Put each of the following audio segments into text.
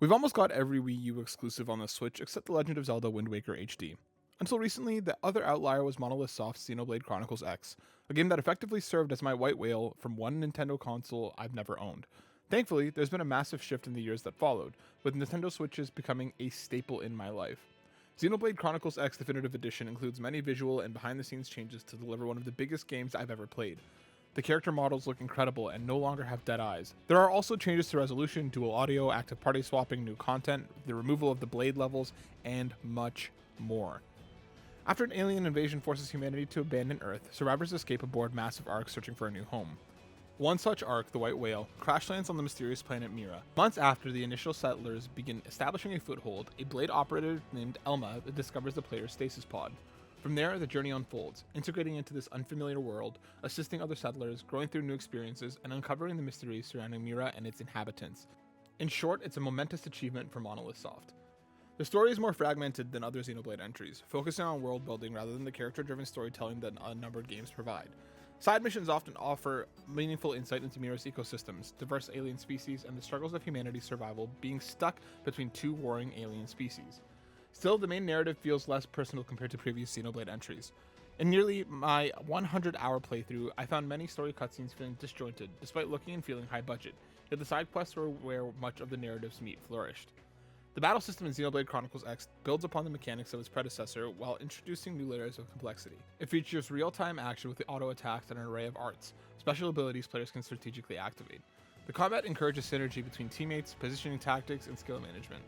We've almost got every Wii U exclusive on the Switch except The Legend of Zelda Wind Waker HD. Until recently, the other outlier was Monolith Soft's Xenoblade Chronicles X, a game that effectively served as my white whale from one Nintendo console I've never owned. Thankfully, there's been a massive shift in the years that followed, with Nintendo Switches becoming a staple in my life. Xenoblade Chronicles X Definitive Edition includes many visual and behind-the-scenes changes to deliver one of the biggest games I've ever played. The character models look incredible and no longer have dead eyes. There are also changes to resolution, dual audio, active party swapping, new content, the removal of the blade levels, and much more. After an alien invasion forces humanity to abandon Earth, survivors escape aboard massive arcs searching for a new home. One such arc, the White Whale, crash lands on the mysterious planet Mira. Months after the initial settlers begin establishing a foothold, a blade operator named Elma discovers the player's stasis pod. From there, the journey unfolds, integrating into this unfamiliar world, assisting other settlers, growing through new experiences, and uncovering the mysteries surrounding Mira and its inhabitants. In short, it's a momentous achievement for Monolith Soft. The story is more fragmented than other Xenoblade entries, focusing on world building rather than the character-driven storytelling that unnumbered games provide. Side missions often offer meaningful insight into Mira's ecosystems, diverse alien species, and the struggles of humanity's survival being stuck between two warring alien species. Still, the main narrative feels less personal compared to previous Xenoblade entries. In nearly my 100-hour playthrough, I found many story cutscenes feeling disjointed, despite looking and feeling high budget, yet the side quests were where much of the narrative's meat flourished. The battle system in Xenoblade Chronicles X builds upon the mechanics of its predecessor while introducing new layers of complexity. It features real-time action with the auto attacks and an array of arts, special abilities players can strategically activate. The combat encourages synergy between teammates, positioning tactics, and skill management.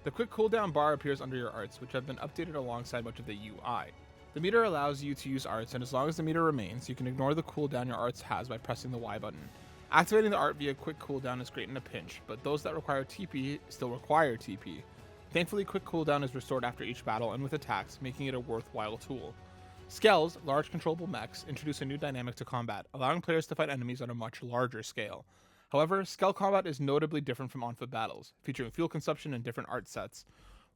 The quick cooldown bar appears under your arts, which have been updated alongside much of the UI. The meter allows you to use arts, and as long as the meter remains, you can ignore the cooldown your arts has by pressing the Y button. Activating the art via quick cooldown is great in a pinch, but those that require TP still require TP. Thankfully, quick cooldown is restored after each battle and with attacks, making it a worthwhile tool. Skells, large controllable mechs, introduce a new dynamic to combat, allowing players to fight enemies on a much larger scale. However, Skell combat is notably different from on-foot battles, featuring fuel consumption and different art sets.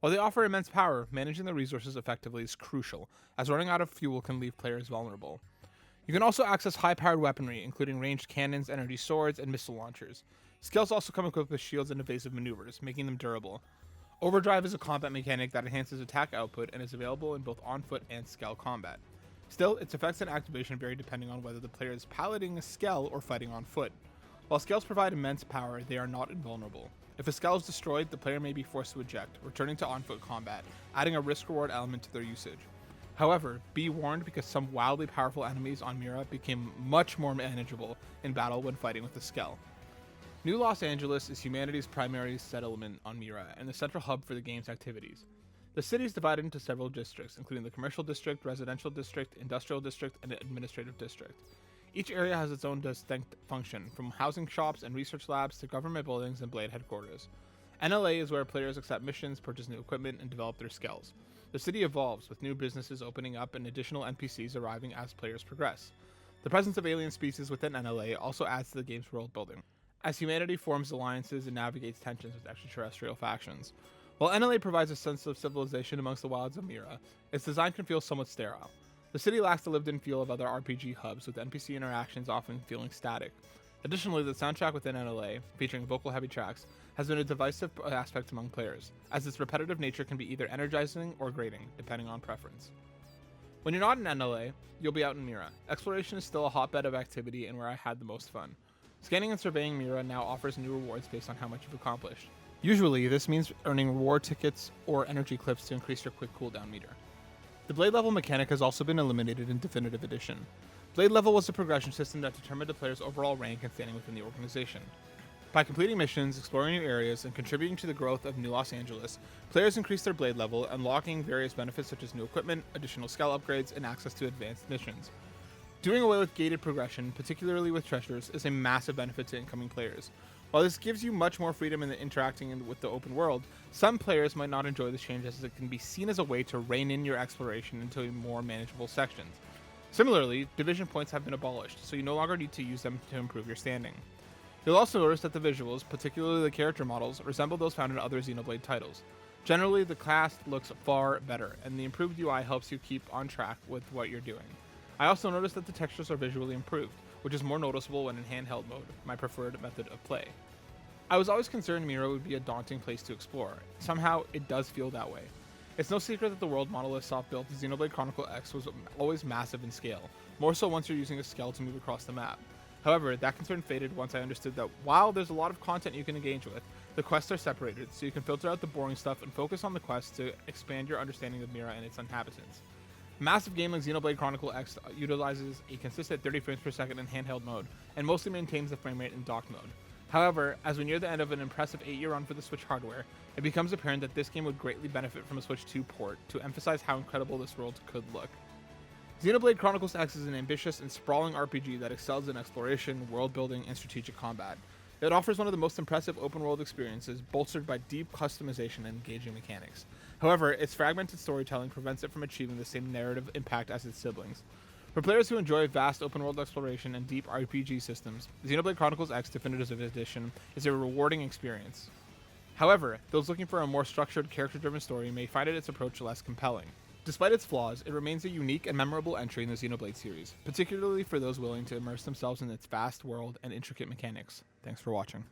While they offer immense power, managing the resources effectively is crucial, as running out of fuel can leave players vulnerable. You can also access high-powered weaponry, including ranged cannons, energy swords, and missile launchers. Skells also come equipped with shields and evasive maneuvers, making them durable. Overdrive is a combat mechanic that enhances attack output and is available in both on-foot and Skell combat. Still, its effects and activation vary depending on whether the player is piloting a Skell or fighting on foot. While Skells provide immense power, they are not invulnerable. If a Skell is destroyed, the player may be forced to eject, returning to on-foot combat, adding a risk-reward element to their usage. However, be warned because some wildly powerful enemies on Mira became much more manageable in battle when fighting with the Skell. New Los Angeles is humanity's primary settlement on Mira and the central hub for the game's activities. The city is divided into several districts, including the Commercial District, Residential District, Industrial District, and Administrative District. Each area has its own distinct function, from housing shops and research labs to government buildings and Blade headquarters. NLA is where players accept missions, purchase new equipment, and develop their skills. The city evolves, with new businesses opening up and additional NPCs arriving as players progress. The presence of alien species within NLA also adds to the game's world building, as humanity forms alliances and navigates tensions with extraterrestrial factions. While NLA provides a sense of civilization amongst the wilds of Mira, its design can feel somewhat sterile. The city lacks the lived-in feel of other RPG hubs, with NPC interactions often feeling static. Additionally, the soundtrack within NLA, featuring vocal-heavy tracks, has been a divisive aspect among players, as its repetitive nature can be either energizing or grating, depending on preference. When you're not in NLA, you'll be out in Mira. Exploration is still a hotbed of activity and where I had the most fun. Scanning and surveying Mira now offers new rewards based on how much you've accomplished. Usually, this means earning reward tickets or energy clips to increase your quick cooldown meter. The blade level mechanic has also been eliminated in Definitive Edition. Blade level was a progression system that determined a player's overall rank and standing within the organization. By completing missions, exploring new areas, and contributing to the growth of New Los Angeles, players increase their blade level, unlocking various benefits such as new equipment, additional skill upgrades, and access to advanced missions. Doing away with gated progression, particularly with treasures, is a massive benefit to incoming players. While this gives you much more freedom in interacting with the open world, some players might not enjoy this change as it can be seen as a way to rein in your exploration into more manageable sections. Similarly, division points have been abolished, so you no longer need to use them to improve your standing. You'll also notice that the visuals, particularly the character models, resemble those found in other Xenoblade titles. Generally, the cast looks far better, and the improved UI helps you keep on track with what you're doing. I also noticed that the textures are visually improved, which is more noticeable when in handheld mode, my preferred method of play. I was always concerned Mira would be a daunting place to explore. Somehow, it does feel that way. It's no secret that the world Monolith Soft built, Xenoblade Chronicles X, was always massive in scale, more so once you're using a Skell to move across the map. However, that concern faded once I understood that while there's a lot of content you can engage with, the quests are separated, so you can filter out the boring stuff and focus on the quests to expand your understanding of Mira and its inhabitants. A massive game like Xenoblade Chronicles X utilizes a consistent 30 frames per second in handheld mode, and mostly maintains the frame rate in docked mode. However, as we near the end of an impressive 8-year run for the Switch hardware, it becomes apparent that this game would greatly benefit from a Switch 2 port to emphasize how incredible this world could look. Xenoblade Chronicles X is an ambitious and sprawling RPG that excels in exploration, world building, and strategic combat. It offers one of the most impressive open-world experiences, bolstered by deep customization and engaging mechanics. However, its fragmented storytelling prevents it from achieving the same narrative impact as its siblings. For players who enjoy vast open-world exploration and deep RPG systems, Xenoblade Chronicles X Definitive Edition is a rewarding experience. However, those looking for a more structured, character-driven story may find its approach less compelling. Despite its flaws, it remains a unique and memorable entry in the Xenoblade series, particularly for those willing to immerse themselves in its vast world and intricate mechanics. Thanks for watching.